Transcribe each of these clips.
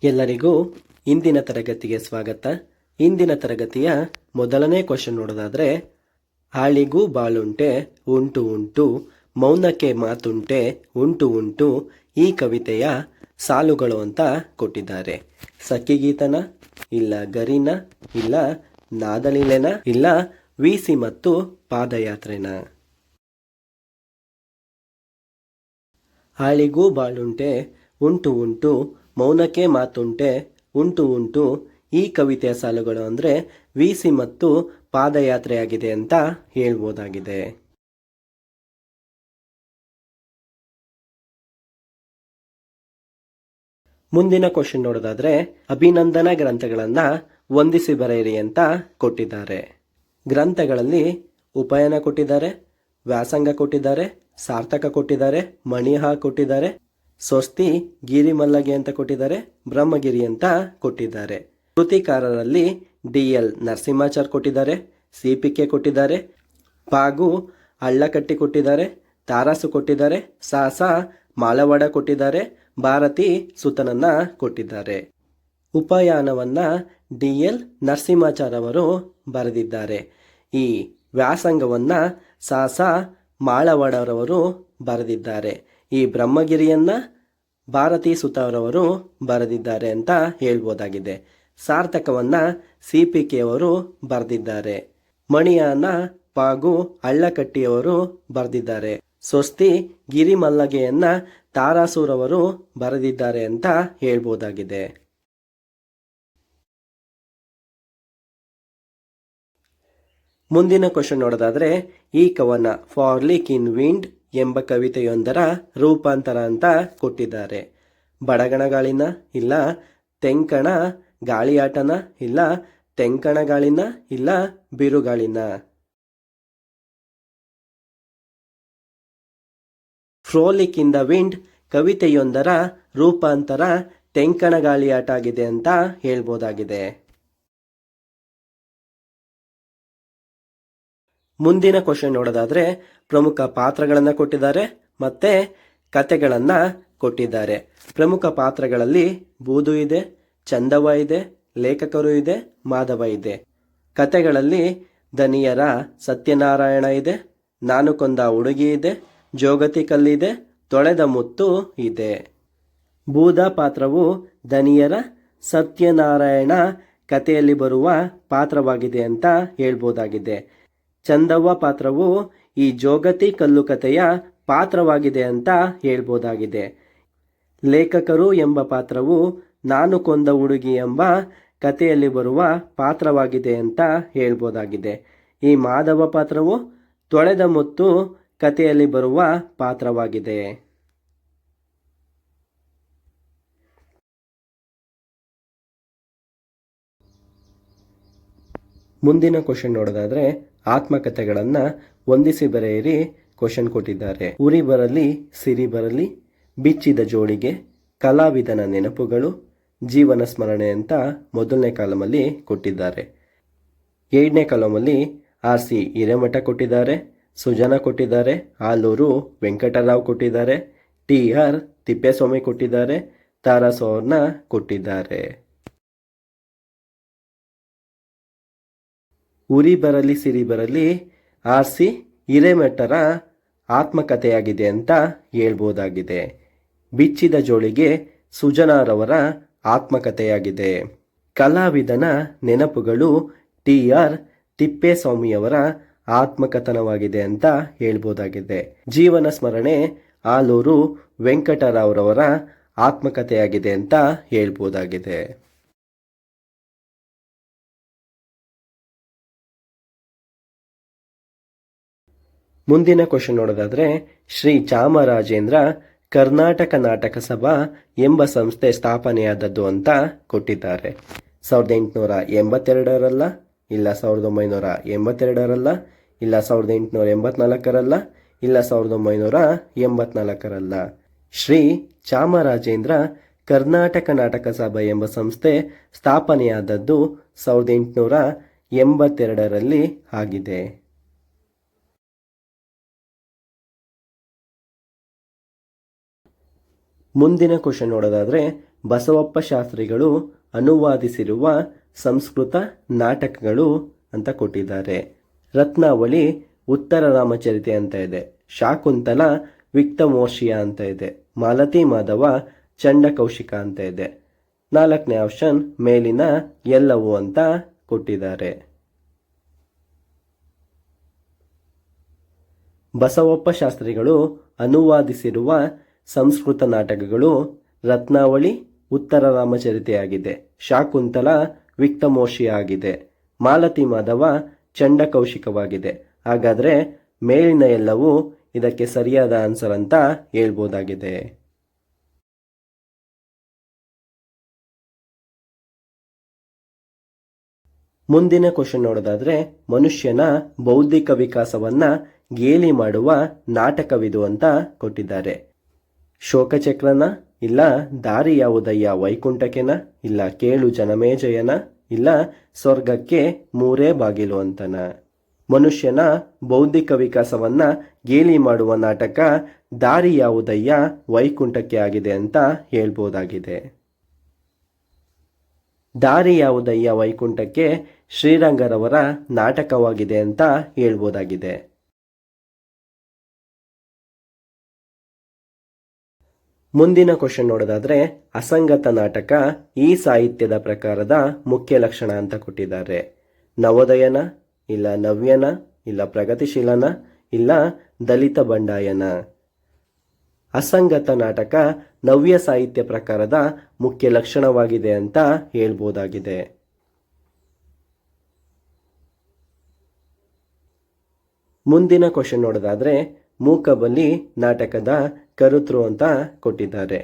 ಎಲ್ಲರಿಗೂ ಇಂದಿನ ತರಗತಿಗೆ ಸ್ವಾಗತ. ಇಂದಿನ ತರಗತಿಯ ಮೊದಲನೇ ಕ್ವಶನ್ ನೋಡೋದಾದ್ರೆ, ಆಳಿಗೂ ಬಾಳುಂಟೆ ಉಂಟು ಉಂಟು, ಮೌನಕ್ಕೆ ಮಾತುಂಟೆ ಉಂಟು ಉಂಟು, ಈ ಕವಿತೆಯ ಸಾಲುಗಳು ಅಂತ ಕೊಟ್ಟಿದ್ದಾರೆ. ಸಖಿಗೀತನ, ಇಲ್ಲ ಗರಿನ, ಇಲ್ಲ ನಾದಲೀಲೆನ, ಇಲ್ಲ ವೀಸಿ ಮತ್ತು ಪಾದಯಾತ್ರೆನ. ಆಳಿಗೂ ಬಾಳುಂಟೆ ಉಂಟು ಉಂಟು, ಮೌನಕ್ಕೆ ಮಾತುಂಟೆ ಉಂಟು ಉಂಟು, ಈ ಕವಿತೆಯ ಸಾಲುಗಳು ಅಂದರೆ ವೀಸಿ ಮತ್ತು ಪಾದಯಾತ್ರೆಯಾಗಿದೆ ಅಂತ ಹೇಳ್ಬೋದಾಗಿದೆ. ಮುಂದಿನ ಕ್ವಶನ್ ನೋಡೋದಾದ್ರೆ, ಅಭಿನಂದನಾ ಗ್ರಂಥಗಳನ್ನ ಹೊಂದಿಸಿ ಬರೆಯಿರಿ ಅಂತ ಕೊಟ್ಟಿದ್ದಾರೆ. ಗ್ರಂಥಗಳಲ್ಲಿ ಉಪಯನ ಕೊಟ್ಟಿದ್ದಾರೆ, ವ್ಯಾಸಂಗ ಕೊಟ್ಟಿದ್ದಾರೆ, ಸಾರ್ಥಕ ಕೊಟ್ಟಿದ್ದಾರೆ, ಮಣಿಹಾ ಕೊಟ್ಟಿದ್ದಾರೆ, ಸ್ವಸ್ತಿ ಗಿರಿಮಲ್ಲಗೆ ಅಂತ ಕೊಟ್ಟಿದ್ದಾರೆ, ಬ್ರಹ್ಮಗಿರಿ ಅಂತ ಕೊಟ್ಟಿದ್ದಾರೆ. ಕೃತಿಕಾರರಲ್ಲಿ DL ನರಸಿಂಹಾಚಾರ್ ಕೊಟ್ಟಿದ್ದಾರೆ, CPK ಕೊಟ್ಟಿದ್ದಾರೆ, ಪಾಗು ಹಳ್ಳಕಟ್ಟಿ ಕೊಟ್ಟಿದ್ದಾರೆ, ತಾರಾಸು ಕೊಟ್ಟಿದ್ದಾರೆ, ಸಾಸ ಮಾಲವಾಡ ಕೊಟ್ಟಿದ್ದಾರೆ, ಭಾರತಿ ಸುತನನ್ನ ಕೊಟ್ಟಿದ್ದಾರೆ. ಉಪಯಾನವನ್ನ DL ನರಸಿಂಹಾಚಾರ್ ಅವರು ಬರೆದಿದ್ದಾರೆ. ಈ ವ್ಯಾಸಂಗವನ್ನ ಸಾಸ ಮಾಳವಾಡರವರು ಬರೆದಿದ್ದಾರೆ. ಈ ಬ್ರಹ್ಮಗಿರಿಯನ್ನ ಭಾರತಿ ಸುತರವರು ಬರೆದಿದ್ದಾರೆ ಅಂತ ಹೇಳ್ಬೋದಾಗಿದೆ. ಸಾರ್ಥಕವನ್ನ CPK ಅವರು ಬರೆದಿದ್ದಾರೆ. ಮಣಿಯನ್ನ ಪಾಗು ಹಳ್ಳಕಟ್ಟಿಯವರು ಬರೆದಿದ್ದಾರೆ. ಸ್ವಸ್ತಿ ಗಿರಿಮಲ್ಲಗೆಯನ್ನ ತಾರಾಸೂರವರು ಬರೆದಿದ್ದಾರೆ ಅಂತ ಹೇಳ್ಬೋದಾಗಿದೆ. ಮುಂದಿನ ಕ್ವಶನ್ ನೋಡೋದಾದ್ರೆ, ಈ ಕವನ ಫಾರ್ಲಿಕ್ ಇನ್ ವಿಂಡ್ ಎಂಬ ಕವಿತೆಯೊಂದರ ರೂಪಾಂತರ ಅಂತ ಕೊಟ್ಟಿದ್ದಾರೆ. ಬಡಗಣಗಾಳಿನ, ಇಲ್ಲ ತೆಂಕಣ ಗಾಳಿಯಾಟನ, ಇಲ್ಲ ತೆಂಕಣ ಗಾಳಿನ, ಇಲ್ಲ ಬಿರುಗಾಳಿನ. ಫ್ರೋಲಿಕ್ ಇನ್ ದ ವಿಂಡ್ ಕವಿತೆಯೊಂದರ ರೂಪಾಂತರ ತೆಂಕಣ ಗಾಳಿಯಾಟ ಆಗಿದೆ ಅಂತ ಹೇಳ್ಬೋದಾಗಿದೆ. ಮುಂದಿನ ಕ್ವಶನ್ ನೋಡೋದಾದ್ರೆ, ಪ್ರಮುಖ ಪಾತ್ರಗಳನ್ನು ಕೊಟ್ಟಿದ್ದಾರೆ ಮತ್ತೆ ಕತೆಗಳನ್ನು ಕೊಟ್ಟಿದ್ದಾರೆ. ಪ್ರಮುಖ ಪಾತ್ರಗಳಲ್ಲಿ ಬೂದು ಇದೆ, ಚಂದವ ಇದೆ, ಲೇಖಕರು ಇದೆ, ಮಾಧವ ಇದೆ. ಕತೆಗಳಲ್ಲಿ ದನಿಯರ ಸತ್ಯನಾರಾಯಣ ಇದೆ, ನಾನು ಕೊಂದ ಹುಡುಗಿ ಇದೆ, ಜೋಗತಿ ಕಲ್ಲಿದೆ, ತೊಳೆದ ಮುತ್ತು ಇದೆ. ಬೂದ ಪಾತ್ರವು ದನಿಯರ ಸತ್ಯನಾರಾಯಣ ಕಥೆಯಲ್ಲಿ ಬರುವ ಪಾತ್ರವಾಗಿದೆ ಅಂತ ಹೇಳ್ಬೋದಾಗಿದೆ. ಚಂದವ್ವ ಪಾತ್ರವು ಈ ಜೋಗತಿ ಕಲ್ಲು ಕಥೆಯ ಪಾತ್ರವಾಗಿದೆ ಅಂತ ಹೇಳ್ಬೋದಾಗಿದೆ. ಲೇಖಕರು ಎಂಬ ಪಾತ್ರವು ನಾನು ಕೊಂದ ಹುಡುಗಿ ಎಂಬ ಕಥೆಯಲ್ಲಿ ಬರುವ ಪಾತ್ರವಾಗಿದೆ ಅಂತ ಹೇಳ್ಬೋದಾಗಿದೆ. ಈ ಮಾಧವ ಪಾತ್ರವು ತೊಳೆದ ಮುತ್ತು ಕಥೆಯಲ್ಲಿ ಬರುವ ಪಾತ್ರವಾಗಿದೆ. ಮುಂದಿನ ಕ್ವಶನ್ ನೋಡೋದಾದ್ರೆ, ಆತ್ಮಕಥೆಗಳನ್ನು ಹೊಂದಿಸಿ ಬರೆಯಿರಿ ಕ್ವಶನ್ ಕೊಟ್ಟಿದ್ದಾರೆ. ಉರಿ ಬರಲಿ ಸಿರಿ ಬರಲಿ, ಬಿಚ್ಚಿದ ಜೋಳಿಗೆ, ಕಲಾವಿದನ ನೆನಪುಗಳು, ಜೀವನ ಸ್ಮರಣೆ ಅಂತ ಮೊದಲನೇ ಕಾಲಮಲ್ಲಿ ಕೊಟ್ಟಿದ್ದಾರೆ. ಎರಡನೇ ಕಾಲಮಲ್ಲಿ RC ಹಿರೇಮಠ ಕೊಟ್ಟಿದ್ದಾರೆ, ಸುಜನ ಕೊಟ್ಟಿದ್ದಾರೆ, ಆಲೂರು ವೆಂಕಟರಾವ್ ಕೊಟ್ಟಿದ್ದಾರೆ, TR ತಿಪ್ಪೇಸ್ವಾಮಿ ಕೊಟ್ಟಿದ್ದಾರೆ, ತಾರಾಸು ಅವ್ರನ್ನ ಕೊಟ್ಟಿದ್ದಾರೆ. ಉರಿ ಬರಲಿ ಸಿರಿ ಬರಲಿ RC ಹಿರೇಮಠರ ಆತ್ಮಕಥೆಯಾಗಿದೆ ಅಂತ ಹೇಳ್ಬೋದಾಗಿದೆ. ಬಿಚ್ಚಿದ ಜೋಳಿಗೆ ಸುಜನಾರವರ ಆತ್ಮಕಥೆಯಾಗಿದೆ. ಕಲಾವಿದನ ನೆನಪುಗಳು TR ತಿಪ್ಪೇಸ್ವಾಮಿಯವರ ಆತ್ಮಕಥನವಾಗಿದೆ ಅಂತ ಹೇಳ್ಬೋದಾಗಿದೆ. ಜೀವನ ಸ್ಮರಣೆ ಆಲೂರು ವೆಂಕಟರಾವ್ರವರ ಆತ್ಮಕಥೆಯಾಗಿದೆ ಅಂತ ಹೇಳ್ಬೋದಾಗಿದೆ. ಮುಂದಿನ ಕ್ವಶನ್ ನೋಡೋದಾದ್ರೆ, ಶ್ರೀ ಚಾಮರಾಜೇಂದ್ರ ಕರ್ನಾಟಕ ನಾಟಕ ಸಭಾ ಎಂಬ ಸಂಸ್ಥೆ ಸ್ಥಾಪನೆಯಾದದ್ದು ಅಂತ ಕೊಟ್ಟಿದ್ದಾರೆ. 1882ರಲ್ಲ, ಇಲ್ಲ 1982ರಲ್ಲ, ಇಲ್ಲ 1884ರಲ್ಲ, ಇಲ್ಲ 1984ರಲ್ಲ. ಶ್ರೀ ಚಾಮರಾಜೇಂದ್ರ ಕರ್ನಾಟಕ ನಾಟಕ ಸಭಾ ಎಂಬ ಸಂಸ್ಥೆ ಸ್ಥಾಪನೆಯಾದದ್ದು 1882ರಲ್ಲಿ ಆಗಿದೆ. ಮುಂದಿನ ಕ್ವಶನ್ ನೋಡೋದಾದ್ರೆ ಬಸವಪ್ಪ ಶಾಸ್ತ್ರಿಗಳು ಅನುವಾದಿಸಿರುವ ಸಂಸ್ಕೃತ ನಾಟಕಗಳು ಅಂತ ಕೊಟ್ಟಿದ್ದಾರೆ. ರತ್ನಾವಳಿ ಉತ್ತರ ರಾಮಚರಿತೆ ಅಂತ ಇದೆ, ಶಾಕುಂತಲ ವಿಕ್ತಮೋರ್ಷಿಯ ಅಂತ ಇದೆ, ಮಾಲತಿ ಮಾಧವ ಚಂಡಕೌಶಿಕ ಅಂತ ಇದೆ. 4ನೇ ಆಪ್ಷನ್ ಮೇಲಿನ ಎಲ್ಲವೂ ಅಂತ ಕೊಟ್ಟಿದ್ದಾರೆ. ಬಸವಪ್ಪ ಶಾಸ್ತ್ರಿಗಳು ಅನುವಾದಿಸಿರುವ ಸಂಸ್ಕೃತ ನಾಟಕಗಳು ರತ್ನಾವಳಿ ಉತ್ತರ ರಾಮಚರಿತೆಯಾಗಿದೆ, ಶಾಕುಂತಲ ವಿಕ್ತಮೋರ್ಷಿಯ ಆಗಿದೆ, ಮಾಲತಿ ಮಾಧವ ಚಂಡಕೌಶಿಕವಾಗಿದೆ. ಹಾಗಾದರೆ ಮೇಲಿನ ಎಲ್ಲವೂ ಇದಕ್ಕೆ ಸರಿಯಾದ ಆನ್ಸರ್ ಅಂತ ಹೇಳ್ಬೋದಾಗಿದೆ. ಮುಂದಿನ ಕ್ವಶನ್ ನೋಡೋದಾದ್ರೆ ಮನುಷ್ಯನ ಬೌದ್ಧಿಕ ವಿಕಾಸವನ್ನ ಗೇಲಿ ಮಾಡುವ ನಾಟಕವಿದು ಅಂತ ಕೊಟ್ಟಿದ್ದಾರೆ. ಶೋಕಚಕ್ರನ, ಇಲ್ಲ ದಾರಿ ಯಾವುದಯ್ಯ ವೈಕುಂಠಕೆನ, ಇಲ್ಲ ಕೇಳು ಜನಮೇಜಯನ, ಇಲ್ಲ ಸ್ವರ್ಗಕ್ಕೆ ಮೂರೇ ಬಾಗಿಲು ಅಂತನ. ಮನುಷ್ಯನ ಬೌದ್ಧಿಕ ವಿಕಾಸವನ್ನ ಗೇಲಿ ಮಾಡುವ ನಾಟಕ ದಾರಿ ಯಾವುದಯ್ಯ ವೈಕುಂಠಕ್ಕೆ ಆಗಿದೆ ಅಂತ ಹೇಳ್ಬೋದಾಗಿದೆ. ದಾರಿ ಯಾವುದಯ್ಯ ವೈಕುಂಠಕ್ಕೆ ಶ್ರೀರಂಗರವರ ನಾಟಕವಾಗಿದೆ ಅಂತ ಹೇಳ್ಬೋದಾಗಿದೆ. ಮುಂದಿನ ಕ್ವಶನ್ ನೋಡೋದಾದ್ರೆ ಅಸಂಗತ ನಾಟಕ ಈ ಸಾಹಿತ್ಯದ ಪ್ರಕಾರದ ಮುಖ್ಯ ಲಕ್ಷಣ ಅಂತ ಕೊಟ್ಟಿದ್ದಾರೆ. ನವೋದಯನ, ಇಲ್ಲ ನವ್ಯನ, ಇಲ್ಲ ಪ್ರಗತಿಶೀಲನ, ಇಲ್ಲ ದಲಿತ ಬಂಡಾಯನ. ಅಸಂಗತ ನಾಟಕ ನವ್ಯ ಸಾಹಿತ್ಯ ಪ್ರಕಾರದ ಮುಖ್ಯ ಲಕ್ಷಣವಾಗಿದೆ ಅಂತ ಹೇಳ್ಬೋದಾಗಿದೆ. ಮುಂದಿನ ಕ್ವಶನ್ ನೋಡೋದಾದ್ರೆ ಮೂಕಬಲಿ ನಾಟಕದ ಕರುತೃ ಅಂತ ಕೊಟ್ಟಿದ್ದಾರೆ.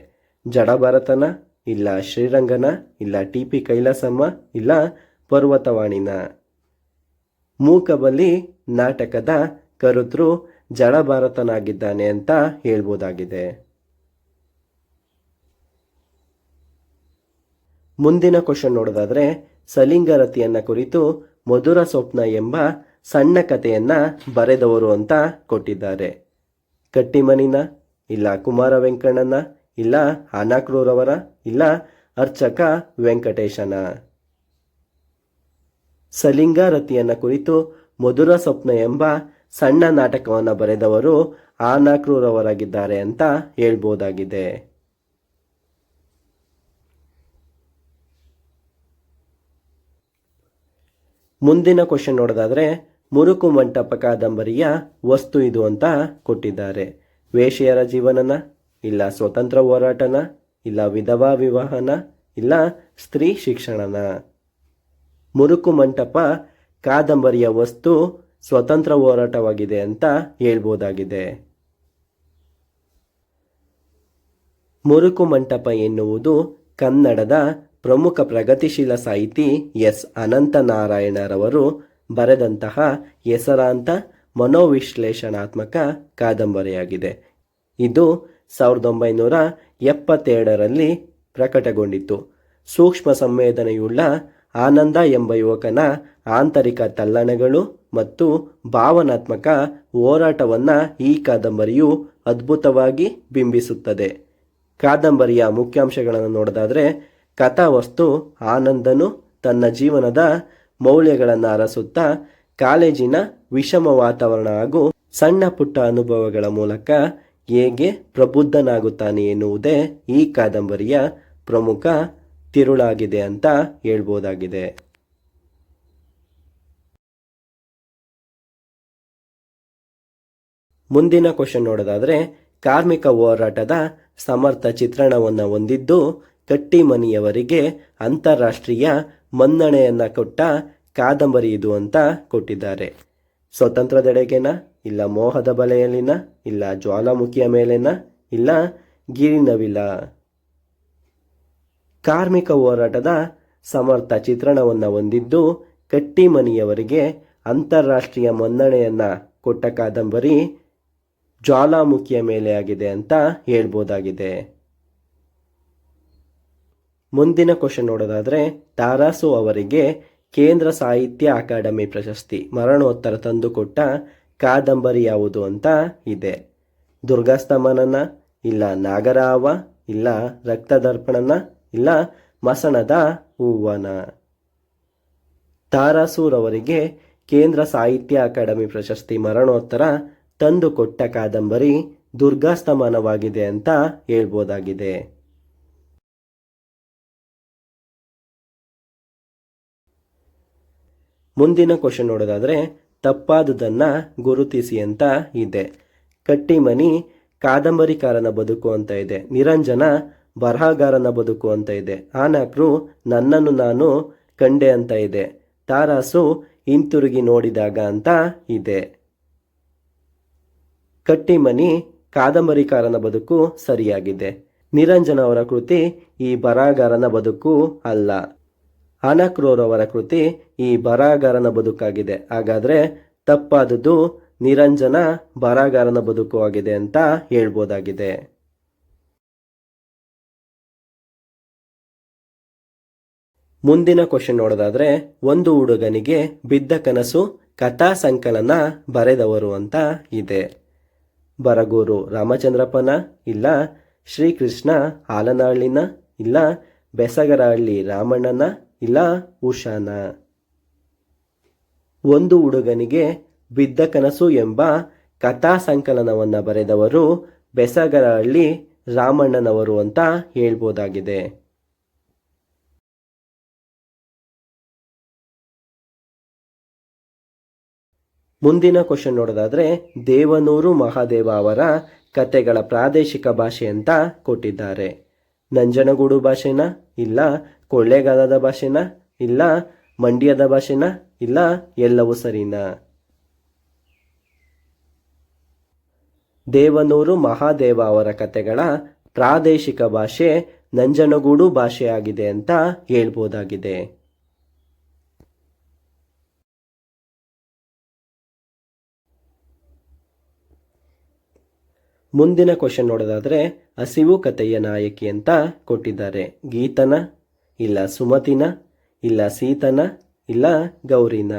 ಜಡಭರತನ, ಇಲ್ಲ ಶ್ರೀರಂಗನ, ಇಲ್ಲ ಟಿ.ಪಿ. ಕೈಲಾಸಮ್ಮ, ಇಲ್ಲ ಪರ್ವತವಾಣಿನ. ಮೂಕಬಲಿ ನಾಟಕದ ಕರುತೃ ಜಡಭರತನಾಗಿದ್ದಾನೆ ಅಂತ ಹೇಳ್ಬೋದಾಗಿದೆ. ಮುಂದಿನ ಕ್ವಶನ್ ನೋಡೋದಾದ್ರೆ ಸಲಿಂಗರತಿಯನ್ನ ಕುರಿತು ಮಧುರ ಸ್ವಪ್ನ ಎಂಬ ಸಣ್ಣ ಕಥೆಯನ್ನ ಬರೆದವರು ಅಂತ ಕೊಟ್ಟಿದ್ದಾರೆ. ಕಟ್ಟಿಮನಿನ, ಇಲ್ಲ ಕುಮಾರ ವೆಂಕಣ್ಣನ, ಇಲ್ಲ ಅನಾಕ್ರೂರವರ, ಇಲ್ಲ ಅರ್ಚಕ ವೆಂಕಟೇಶನ. ಸಲಿಂಗರತಿಯನ್ನ ಕುರಿತು ಮಧುರ ಸ್ವಪ್ನ ಎಂಬ ಸಣ್ಣ ನಾಟಕವನ್ನು ಬರೆದವರು ಅನಾಕ್ರೂರವರಾಗಿದ್ದಾರೆ ಅಂತ ಹೇಳ್ಬೋದಾಗಿದೆ. ಮುಂದಿನ ಕ್ವಶನ್ ನೋಡೋದಾದ್ರೆ ಮುರುಕು ಮಂಟಪ ಕಾದಂಬರಿಯ ವಸ್ತು ಇದು ಅಂತ ಕೊಟ್ಟಿದ್ದಾರೆ. ವೇಶ್ಯೆಯರ ಜೀವನನ, ಇಲ್ಲ ಸ್ವತಂತ್ರ ಹೋರಾಟನ, ಇಲ್ಲ ವಿಧವಾ ವಿವಾಹನ, ಇಲ್ಲ ಸ್ತ್ರೀ ಶಿಕ್ಷಣನ. ಮುರುಕು ಮಂಟಪ ಕಾದಂಬರಿಯ ವಸ್ತು ಸ್ವತಂತ್ರ ಹೋರಾಟವಾಗಿದೆ ಅಂತ ಹೇಳ್ಬೋದಾಗಿದೆ. ಮುರುಕು ಮಂಟಪ ಎನ್ನುವುದು ಕನ್ನಡದ ಪ್ರಮುಖ ಪ್ರಗತಿಶೀಲ ಸಾಹಿತಿ ಎಸ್ ಅನಂತನಾರಾಯಣರವರು ಬರೆದಂತಹ ಹೆಸರಾಂತ ಮನೋವಿಶ್ಲೇಷಣಾತ್ಮಕ ಕಾದಂಬರಿಯಾಗಿದೆ. ಇದು 1972ರಲ್ಲಿ ಪ್ರಕಟಗೊಂಡಿತು. ಸೂಕ್ಷ್ಮ ಸಂವೇದನೆಯುಳ್ಳ ಆನಂದ ಎಂಬ ಯುವಕನ ಆಂತರಿಕ ತಲ್ಲಣಗಳು ಮತ್ತು ಭಾವನಾತ್ಮಕ ಹೋರಾಟವನ್ನು ಈ ಕಾದಂಬರಿಯು ಅದ್ಭುತವಾಗಿ ಬಿಂಬಿಸುತ್ತದೆ. ಕಾದಂಬರಿಯ ಮುಖ್ಯಾಂಶಗಳನ್ನು ನೋಡೋದಾದರೆ ಕಥಾವಸ್ತು ಆನಂದನು ತನ್ನ ಜೀವನದ ಮೌಲ್ಯಗಳನ್ನು ಅರಸುತ್ತಾ ಕಾಲೇಜಿನ ವಿಷಮ ವಾತಾವರಣ ಹಾಗೂ ಸಣ್ಣ ಪುಟ್ಟ ಅನುಭವಗಳ ಮೂಲಕ ಹೇಗೆ ಪ್ರಬುದ್ಧನಾಗುತ್ತಾನೆ ಎನ್ನುವುದೇ ಈ ಕಾದಂಬರಿಯ ಪ್ರಮುಖ ತಿರುಳಾಗಿದೆ ಅಂತ ಹೇಳ್ಬೋದಾಗಿದೆ. ಮುಂದಿನ ಕ್ವಶನ್ ನೋಡೋದಾದ್ರೆ ಕಾರ್ಮಿಕ ಹೋರಾಟದ ಸಮರ್ಥ ಚಿತ್ರಣವನ್ನು ಹೊಂದಿದ್ದು ಕಟ್ಟಿಮನಿಯವರಿಗೆ ಅಂತಾರಾಷ್ಟ್ರೀಯ ಮನ್ನಣೆಯನ್ನ ಕೊಟ್ಟ ಕಾದಂಬರಿ ಇದು ಅಂತ ಕೊಟ್ಟಿದ್ದಾರೆ. ಸ್ವತಂತ್ರದೆಡೆಗೆನ, ಇಲ್ಲ ಮೋಹದ ಬಲೆಯಲ್ಲಿನ, ಇಲ್ಲ ಜ್ವಾಲಾಮುಖಿಯ ಮೇಲೆನ, ಇಲ್ಲ ಗಿರಿನವಿಲ. ಕಾರ್ಮಿಕ ಹೋರಾಟದ ಸಮರ್ಥ ಚಿತ್ರಣವನ್ನು ಹೊಂದಿದ್ದು ಕಟ್ಟಿಮನಿಯವರಿಗೆ ಅಂತಾರಾಷ್ಟ್ರೀಯ ಮನ್ನಣೆಯನ್ನ ಕೊಟ್ಟ ಕಾದಂಬರಿ ಜ್ವಾಲಾಮುಖಿಯ ಮೇಲೆ ಆಗಿದೆ ಅಂತ ಹೇಳ್ಬೋದಾಗಿದೆ. ಮುಂದಿನ ಕ್ವಶನ್ ನೋಡೋದಾದ್ರೆ ತಾರಾಸು ಅವರಿಗೆ ಕೇಂದ್ರ ಸಾಹಿತ್ಯ ಅಕಾಡೆಮಿ ಪ್ರಶಸ್ತಿ ಮರಣೋತ್ತರ ತಂದುಕೊಟ್ಟ ಕಾದಂಬರಿ ಯಾವುದು ಅಂತ ಇದೆ. ದುರ್ಗಾಸ್ತಮನನ, ಇಲ್ಲ ನಾಗರಾವ, ಇಲ್ಲ ರಕ್ತದರ್ಪಣನ, ಇಲ್ಲ ಮಸಣದ ಹೂವನ. ತಾರಾಸೂರವರಿಗೆ ಕೇಂದ್ರ ಸಾಹಿತ್ಯ ಅಕಾಡೆಮಿ ಪ್ರಶಸ್ತಿ ಮರಣೋತ್ತರ ತಂದುಕೊಟ್ಟ ಕಾದಂಬರಿ ದುರ್ಗಾಸ್ತಮಾನವಾಗಿದೆ ಅಂತ ಹೇಳ್ಬೋದಾಗಿದೆ. ಮುಂದಿನ ಕ್ವಶನ್ ನೋಡೋದಾದ್ರೆ ತಪ್ಪಾದುದನ್ನ ಗುರುತಿಸಿ ಅಂತ ಇದೆ. ಕಟ್ಟಿಮನಿ ಕಾದಂಬರಿಕಾರನ ಬದುಕು ಅಂತ ಇದೆ. ನಿರಂಜನ ಬರಹಗಾರನ ಬದುಕು ಅಂತ ಇದೆ. ಆನಕ್ರು ನನ್ನನ್ನು ನಾನು ಕಂಡೆ ಅಂತ ಇದೆ. ತಾರಾಸು ಹಿಂತಿರುಗಿ ನೋಡಿದಾಗ ಅಂತ ಇದೆ. ಕಟ್ಟಿಮನಿ ಕಾದಂಬರಿಕಾರನ ಬದುಕು ಸರಿಯಾಗಿದೆ. ನಿರಂಜನ ಅವರ ಕೃತಿ ಈ ಬರಹಗಾರನ ಬದುಕು ಅಲ್ಲ. ಅನಕ್ರೋರವರ ಕೃತಿ ಈ ಬರಹಗಾರನ ಬದುಕಾಗಿದೆ. ಹಾಗಾದ್ರೆ ತಪ್ಪಾದುದು ನಿರಂಜನ ಬರಹಗಾರನ ಬದುಕು ಆಗಿದೆ ಅಂತ ಹೇಳ್ಬೋದಾಗಿದೆ. ಮುಂದಿನ ಕ್ವಶನ್ ನೋಡೋದಾದ್ರೆ ಒಂದು ಹುಡುಗನಿಗೆ ಬಿದ್ದ ಕನಸು ಕಥಾ ಸಂಕಲನ ಬರೆದವರು ಅಂತ ಇದೆ. ಬರಗೂರು ರಾಮಚಂದ್ರಪ್ಪನ, ಇಲ್ಲ ಶ್ರೀಕೃಷ್ಣ ಹಾಲನಹಳ್ಳಿನ, ಇಲ್ಲ ಬೆಸಗರಹಳ್ಳಿ ರಾಮಣ್ಣನ, ಇಲ್ಲ ಉಷಾನ. ಒಂದು ಹುಡುಗನಿಗೆ ಬಿದ್ದ ಕನಸು ಎಂಬ ಕಥಾ ಸಂಕಲನವನ್ನ ಬರೆದವರು ಬೆಸಗರಹಳ್ಳಿ ರಾಮಣ್ಣನವರು ಅಂತ ಹೇಳ್ಬೋದಾಗಿದೆ. ಮುಂದಿನ ಕ್ವಶನ್ ನೋಡೋದಾದ್ರೆ ದೇವನೂರು ಮಹಾದೇವ ಅವರ ಕತೆಗಳ ಪ್ರಾದೇಶಿಕ ಭಾಷೆ ಅಂತ ಕೊಟ್ಟಿದ್ದಾರೆ. ನಂಜನಗೂಡು ಭಾಷೆನ, ಇಲ್ಲ ಕೊಳ್ಳೇಗಾಲದ ಭಾಷೆನ, ಇಲ್ಲ ಮಂಡ್ಯದ ಭಾಷೆನ, ಇಲ್ಲ ಎಲ್ಲವೂ ಸರಿನಾ? ದೇವನೂರು ಮಹಾದೇವ ಅವರ ಕತೆಗಳ ಪ್ರಾದೇಶಿಕ ಭಾಷೆ ನಂಜನಗೂಡು ಭಾಷೆಯಾಗಿದೆ ಅಂತ ಹೇಳ್ಬೋದಾಗಿದೆ. ಮುಂದಿನ ಕ್ವಶನ್ ನೋಡೋದಾದ್ರೆ ಹಸಿವು ಕಥೆಯ ನಾಯಕಿ ಅಂತ ಕೊಟ್ಟಿದ್ದಾರೆ. ಗೀತನ, ಇಲ್ಲ ಸುಮತಿನ, ಇಲ್ಲ ಸೀತನ, ಇಲ್ಲ ಗೌರಿನ.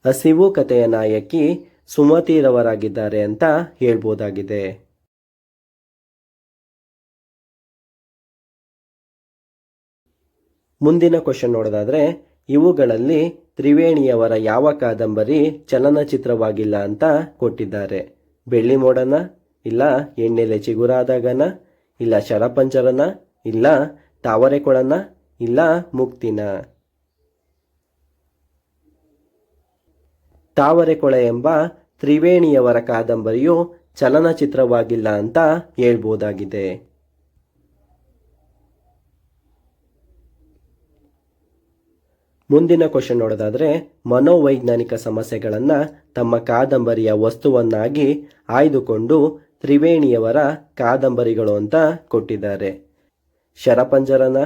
ಹಸಿವು ಕಥೆಯ ನಾಯಕಿ ಸುಮತಿರವರಾಗಿದ್ದಾರೆ ಅಂತ ಹೇಳ್ಬೋದಾಗಿದೆ. ಮುಂದಿನ ಕ್ವಶನ್ ನೋಡೋದಾದ್ರೆ ಇವುಗಳಲ್ಲಿ ತ್ರಿವೇಣಿಯವರ ಯಾವ ಕಾದಂಬರಿ ಚಲನಚಿತ್ರವಾಗಿಲ್ಲ ಅಂತ ಕೊಟ್ಟಿದ್ದಾರೆ. ಬೆಳ್ಳಿ ಮೋಡನ, ಇಲ್ಲ ಎಣ್ಣೆಲೆ ಚಿಗುರಾದಾಗನ, ಇಲ್ಲ ಶರಪಂಜರನ, ಇಲ್ಲ ತಾವರೆಕೊಳನ, ಇಲ್ಲ ಮುಕ್ತಿನ. ತಾವರೆಕೊಳ ಎಂಬ ತ್ರಿವೇಣಿಯವರ ಕಾದಂಬರಿಯು ಚಲನಚಿತ್ರವಾಗಿಲ್ಲ ಅಂತ ಹೇಳ್ಬೋದಾಗಿದೆ. ಮುಂದಿನ ಕ್ವಶನ್ ನೋಡೋದಾದ್ರೆ ಮನೋವೈಜ್ಞಾನಿಕ ಸಮಸ್ಯೆಗಳನ್ನು ತಮ್ಮ ಕಾದಂಬರಿಯ ವಸ್ತುವನ್ನಾಗಿ ಆಯ್ದುಕೊಂಡು ತ್ರಿವೇಣಿಯವರ ಕಾದಂಬರಿಗಳು ಅಂತ ಕೊಟ್ಟಿದ್ದಾರೆ. ಶರಪಂಜರನ,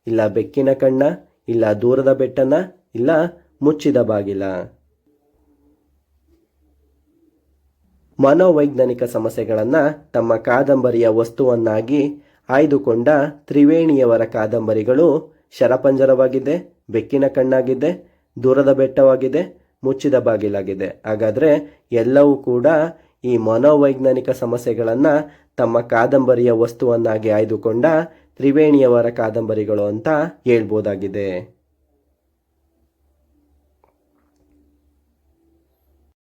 ಇಲ್ಲ ಬೆಕ್ಕಿನ ಕಣ್ಣ, ಇಲ್ಲ ದೂರದ ಬೆಟ್ಟನ, ಇಲ್ಲ ಮುಚ್ಚಿದ ಬಾಗಿಲ. ಮನೋವೈಜ್ಞಾನಿಕ ಸಮಸ್ಯೆಗಳನ್ನು ತಮ್ಮ ಕಾದಂಬರಿಯ ವಸ್ತುವನ್ನಾಗಿ ಆಯ್ದುಕೊಂಡ ತ್ರಿವೇಣಿಯವರ ಕಾದಂಬರಿಗಳು ಶರಪಂಜರವಾಗಿದೆ, ಬೆಕ್ಕಿನ ಕಣ್ಣಾಗಿದೆ, ದೂರದ ಬೆಟ್ಟವಾಗಿದೆ, ಮುಚ್ಚಿದ ಬಾಗಿಲಾಗಿದೆ. ಹಾಗಾದರೆ ಎಲ್ಲವೂ ಕೂಡ ಈ ಮನೋವೈಜ್ಞಾನಿಕ ಸಮಸ್ಯೆಗಳನ್ನು ತಮ್ಮ ಕಾದಂಬರಿಯ ವಸ್ತುವನ್ನಾಗಿ ಆಯ್ದುಕೊಂಡ ತ್ರಿವೇಣಿಯವರ ಕಾದಂಬರಿಗಳು ಅಂತ ಹೇಳ್ಬೋದಾಗಿದೆ.